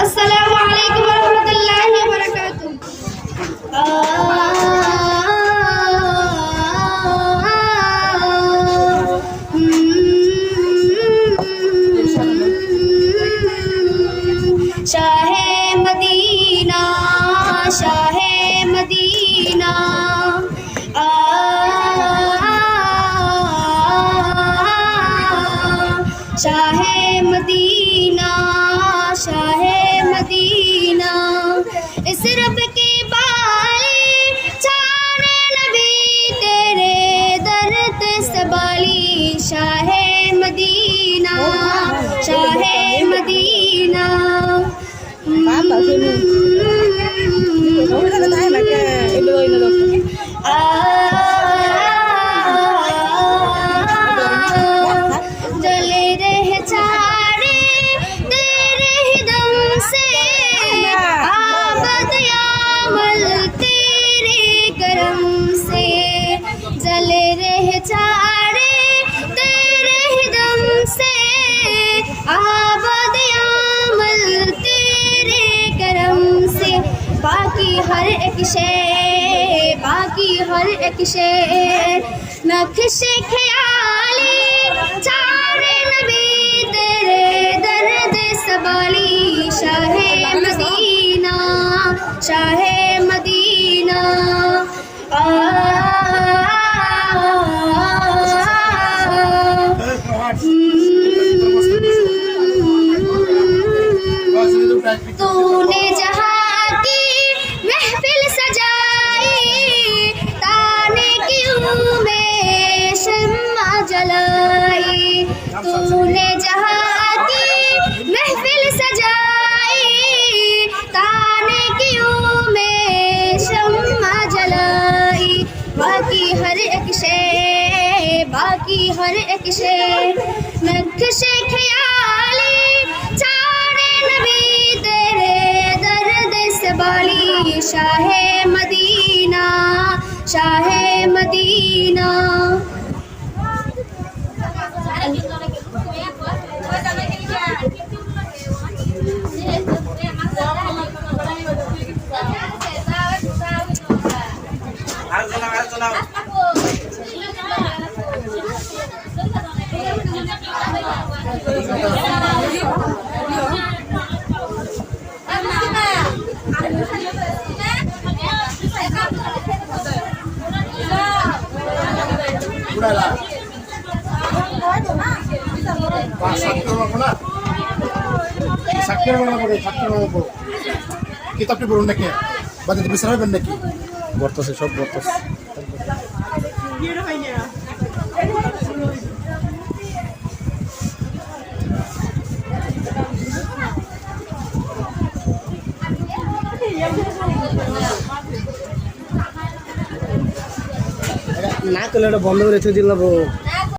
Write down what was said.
अस्सलामु अलैकुम वरहमतुल्लाहि वबरकातुहू। Shah Medina, Shah Medina, Shah Medina, Shah Medina, इस रब की बाली चाने नबी तेरे दर्द सबाली। शाहे मदीना, शाहे मदीना, जले रह चारे तेरे ही दम से, आबद यामल तेरे करम से। जले रह चारे तेरे ही दम से, आबद यामल तेरे करम से। बाकी हर एक शे, बाकी हर एक शे, नक्शे ख्याली चारे नबी तेरे दर्द सबाली। शाहे मदीना, शाहे मदीना, तूने जहाँ की महफिल सजाई, ताने क्यों में शम्मा जलाई। तूने जहाँ की महफिल सजाई, ताने क्यों में शम्मा जलाई। बाकी हर एक शे, बाकी हर एक शे, नक्शे ख्याली चारे नबी तेरे दर्द सबाली। शाहे मदीना, शाहे मदीना, কিতাবটি পড়ুন নাকি বাজে বিচার হবেন নাকি বর্তছে সব বর্তছে না করলে এটা বন্ধ করে দিলাম।